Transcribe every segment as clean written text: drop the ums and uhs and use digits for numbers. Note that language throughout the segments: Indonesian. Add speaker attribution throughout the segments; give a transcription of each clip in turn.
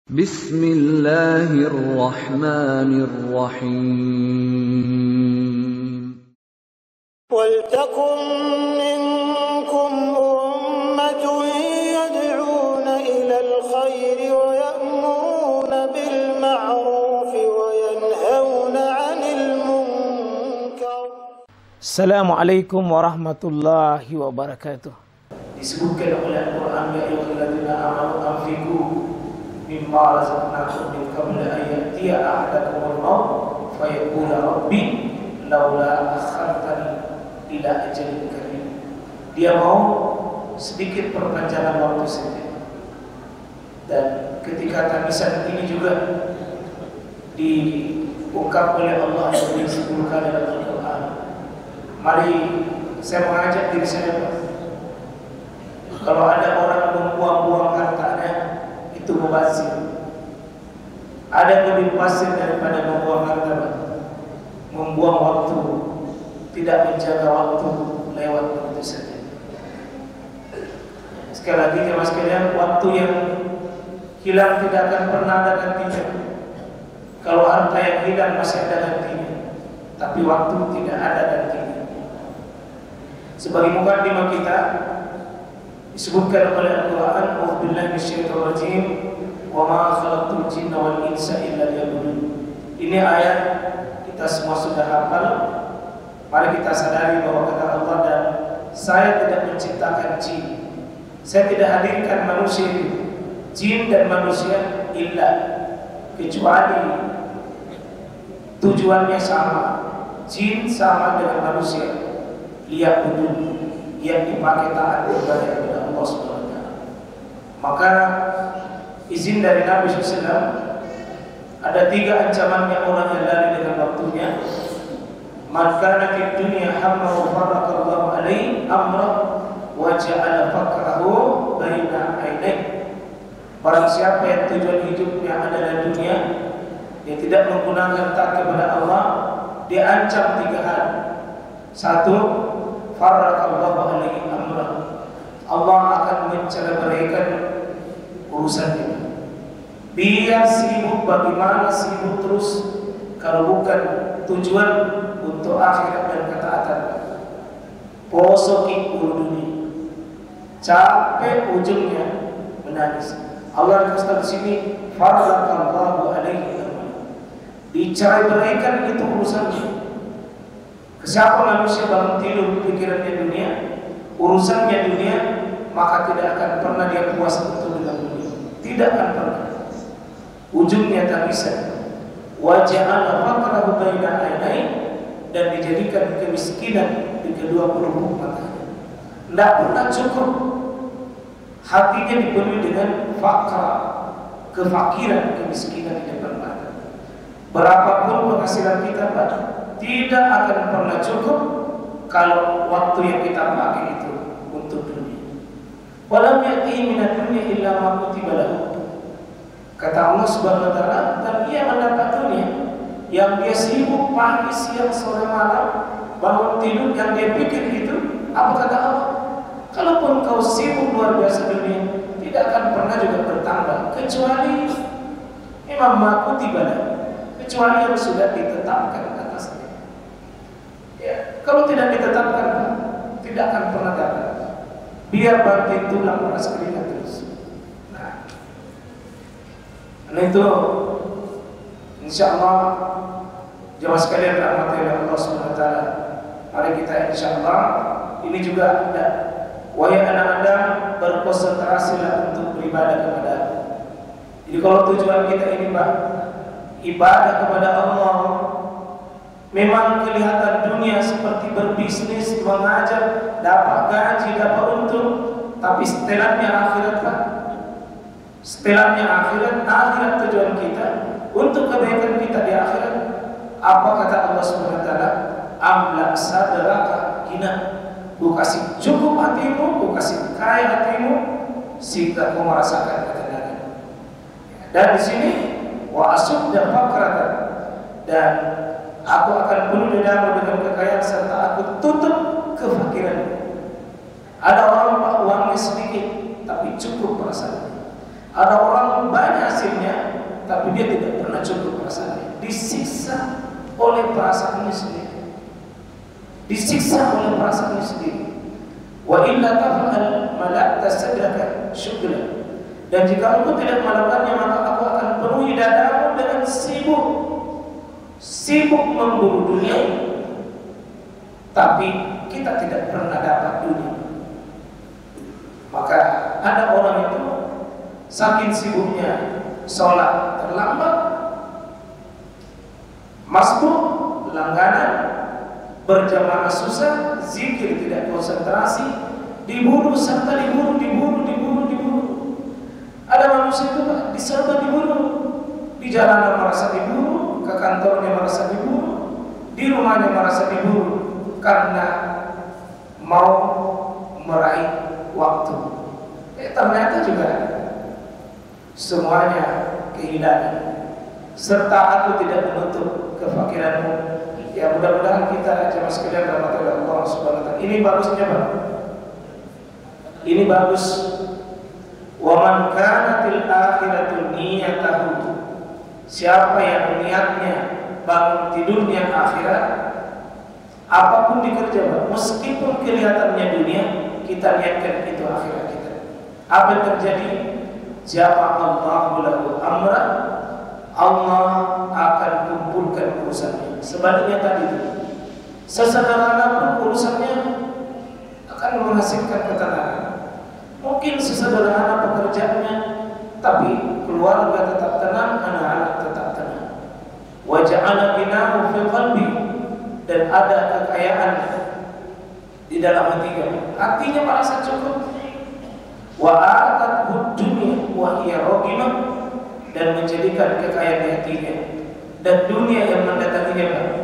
Speaker 1: Bismillahirrahmanirrahim.
Speaker 2: وَلْتَكُنْ مِنْكُمْ أُمَّةٌ يَدْعُونَ إِلَى الْخَيْرِ وَيَأْمُرُونَ بِالْمَعْرُوفِ وَيَنْهَوْنَ عَنِ الْمُنْكَرِ.
Speaker 3: Assalamualaikum warahmatullahi wabarakatuh.
Speaker 4: Disebutkan oleh Al-Quran, ya ayyuhalladzina amanu anfiqu mimma razaqnakum min qabli an ya'tiya ahadakumul maut fayaqula rabbi laula akhartani ila ajalin karim. Dia mau sedikit perpanjangan waktu saja. Dan ketika tangisan ini juga diungkap oleh Allah yang disebutkan dalam Al-Quran. Mari saya mengajak diri saya, kalau ada orang membuang-buang hartanya, itu mubazir. Ada yang lebih mubazir daripada membuang harta, membuang waktu, tidak menjaga waktu, lewat begitu saja. Sekali lagi jemaah sekalian, waktu yang hilang tidak akan pernah ada gantinya. Kalau harta yang hilang masih ada gantinya, tapi waktu tidak ada gantinya. Sebagai mukadimah kita disebutkan oleh Al-Quran, "A'udzubillahi minasyaitonir rajim, wa ma khalaqtul jinna wal insa illa liya'budun." Ini ayat kita semua sudah hafal. Mari kita sadari bahwa kata Allah, dan saya tidak menciptakan jin, saya tidak hadirkan manusia itu, jin dan manusia, illa, kecuali tujuannya sama. Jin sama dengan manusia, liya'budun, yang dipakai taat kepada Allah SWT. Maka izin dari Nabi SAW, ada 3 ancaman yang orang yang lari dengan waktunya. Man kana fid dunya hamma wa farraqa Allahu alaihi amra wa ja'ala faqrahu baina ainaihi. Barang siapa yang tujuan hidupnya adalah dunia, dia tidak menggunakan taat kepada Allah, dia ancam 3 hal. 1, farraqallahu alaihi amra, Allah akan menceraikan urusannya. Biar sibuk, bagaimana sibuk terus, kalau bukan tujuan untuk akhirat dan ketaatan. Posoki dunia, capek ujungnya menangis. Allah berkata di sini, farraqallahu alaihi amra, diceraikan itu urusannya. Siapa manusia bangun tidur pikirannya dunia, urusannya dunia, maka tidak akan pernah dia puas betul dengan dunia. Tidak akan pernah. Ujungnya tangisan. Wa ja'ala faqrahu baina ainaihi, dan dijadikan kemiskinan di kedua pelupuk matanya. Tidak pernah cukup. Hatinya dipenuhi dengan fakra, kefakiran, kemiskinan di depan mata. Berapapun penghasilan kita, Pak, tidak akan pernah cukup kalau waktu yang kita pakai itu untuk dunia. Walam ya'ti minad dunya illa ma kutiba lahu. Kata Allah Subhanahu wa taala, dan ia mendapat dunia yang dia sibuk pagi, siang, sore, malam, bangun tidur, yang dia pikir itu, apa kata Allah? Kalaupun kau sibuk luar biasa dunia, tidak akan pernah juga bertambah, kecuali memang ma kutiba lahu, kecuali yang sudah ditetapkan atasnya. Ya, kalau tidak ditetapkan, tidak akan pernah dapat. Biar banting tulang panas keringat terus. Nah, karena itu, insya Allah, jemaah sekalian rahmati Allah Subhanahu wa taala, mari kita insya Allah ini juga ada. Wahai anak Adam, berkonsentrasilah untuk beribadah kepada Allah. Jadi kalau tujuan kita ini, Pak, ibadah kepada Allah, memang kelihatan dunia seperti berbisnis, mengajar, dapat gaji, dapat untung, tapi setelahnya akhirat, Pak. Setelahnya akhirat tujuan kita untuk kebaikan kita di akhirat. Apa kata Allah Subhanahu wa taala? Amla sadraka hina, ku kasih cukup hatimu, ku kasih kaya hatimu, sehingga kau merasakan ketenangan. Dan di sini wa asudda fakratan, dan aku akan penuh dadamu dengan kekayaan serta aku tutup kefakiran. Ada orang uangnya sedikit tapi cukup perasaannya. Ada orang banyak hasilnya tapi dia tidak pernah cukup perasaannya. Disiksa oleh perasaannya sendiri. Disiksa oleh perasaannya sendiri. Wa illa taf'al mala'ta sadraka syughlan. Dan jika engkau tidak melakukannya, maka aku akan penuhi dadamu dengan sibuk memburu dunia. Tapi kita tidak pernah dapat dunia. Maka ada orang itu saking sibuknya sholat terlambat, masbuk, langganan, berjamaah susah, zikir tidak konsentrasi, diburu serta diburu. Ada manusia itu Pak, diserba diburu, di jalanan merasa diburu, ke kantornya merasa diburu, di rumahnya merasa diburu, karena mau meraih waktu. Ternyata juga semuanya kehilangan. Serta aku tidak menutup kefakiranmu. Ya mudah-mudahan kita jemaah sekalian rahmati Allah Subhanahu wa taala. Ini bagusnya Pak. Ini bagus. Wa man kanatil akhiratu niyatahu. Siapa yang niatnya bangun tidurnya akhirat, apapun dikerja, meskipun kelihatannya dunia, kita niatkan itu akhirat kita. Apa yang terjadi? Jama'allahu lahu amra, Allah akan kumpulkan urusannya. Sebaliknya tadi, sesederhana pun urusannya akan menghasilkan ketenangan. Mungkin sesederhana pekerjaannya, tapi keluarga tetap tenang, anak-anak tetap tenang. Wa ja'ala ghinahu fi qalbi, dan ada kekayaan di dalam hatinya. Hatinya merasa cukup. Wa atathu dunya wa hiya raghimah, dan menjadikan kekayaan di hatinya. Dan dunia yang mendatanginya,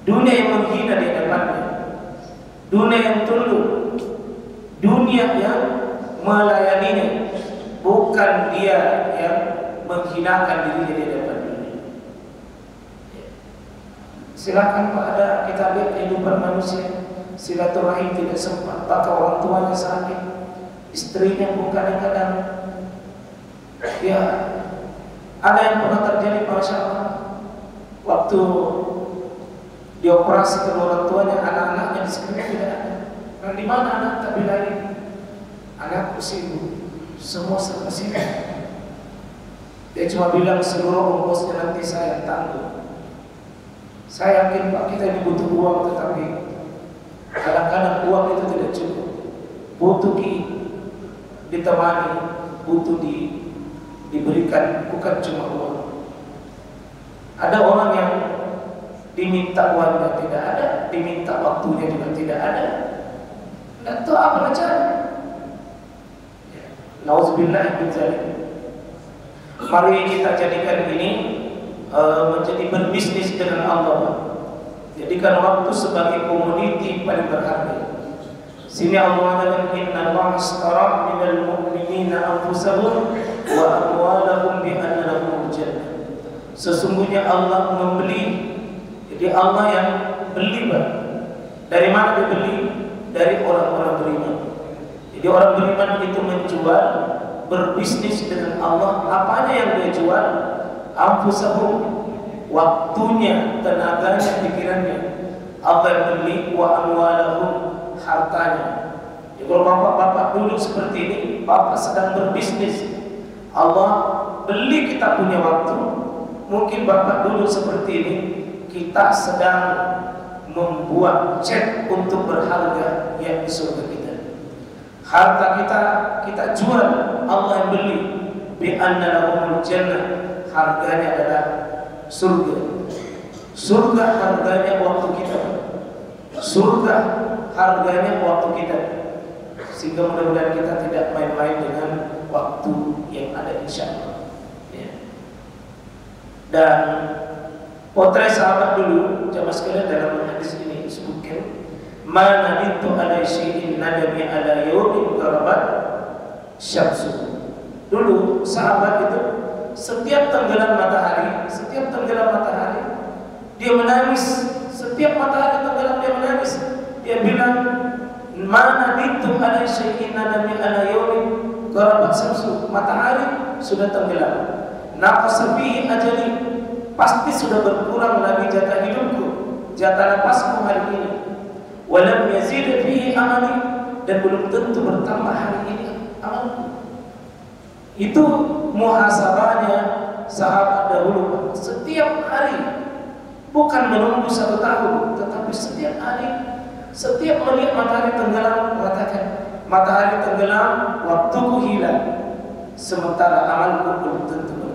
Speaker 4: dunia yang menghina di depannya, dunia yang tunduk, dunia yang melayaninya, bukan dia yang menghinakan dirinya di depan dunia. Silakan Pak, ada kita lihat kehidupan manusia, silaturahim tidak sempat, bahkan orang tuanya sakit, istrinya pun kadang-kadang ya ada yang pernah terjadi. Masya Allah, waktu dioperasi ke orang tuanya, anak-anaknya di sekitar tidak ada. Dan di mana anak tak bilangin, anakku sibuk, semua serba sibuk. Dia cuma bilang seluruh ongkosnya nanti saya tanggung. Saya yakin Pak, kita ini butuh uang, tetapi kadang-kadang uang itu tidak cukup. Butuh ditemani, butuh diberikan, bukan cuma uang. Ada orang yang diminta uangnya tidak ada, diminta waktunya juga tidak ada. Dan itu apa cara? Nauzubillah min dzalik. Mari kita jadikan ini menjadi berbisnis dengan Allah. Jadikan waktu sebagai komoditi paling berharga. Sini Allah mengatakan inna Allah ashtara minal mu'minina anfusahum wa amwalahum bi anna lahumul jannah. Sesungguhnya Allah membeli. Jadi Allah yang beli Pak. Dari mana dia beli? Dari orang-orang beriman. Jadi orang beriman itu menjual, berbisnis dengan Allah. Apanya yang dia jual? Anfusahum, waktunya, tenaganya, pikirannya. Allah yang beli, wa amwalahum, hartanya. Jadi kalau bapak-bapak duduk seperti ini, bapak sedang berbisnis. Allah beli kita punya waktu. Mungkin bapak duduk seperti ini, kita sedang membuat cek untuk berharga yang di surga kita. Harta kita jual, Allah yang beli. Bi anna lahumul jannah, harganya adalah surga. Surga harganya waktu kita. Surga harganya waktu kita. Sehingga mudah-mudahan kita tidak main-main dengan waktu yang ada, insya Allah. Ya. Dan potret sahabat dulu, jamaah sekalian, dalam hadis ini disebutkan, mana itu ala syai'in nadami ala yawmin gharabat syamsu. Dulu sahabat itu setiap tenggelam matahari, dia menangis. Setiap matahari tenggelam dia menangis. Dia bilang, mana itu ala syai'in nadami ala yawmin gharabat syamsu. Matahari sudah tenggelam. naqasa fihi ajali, pasti sudah berkurang lagi jatah hidupku, jatah napasku hari ini. Walam yazid fihi amali, dan belum tentu bertambah hari ini amalku. Itu muhasabahnya sahabat dahulu. Setiap hari, bukan menunggu 1 tahun, tetapi setiap hari, setiap melihat matahari tenggelam, mengatakan matahari tenggelam, waktuku hilang, sementara amalku belum tentu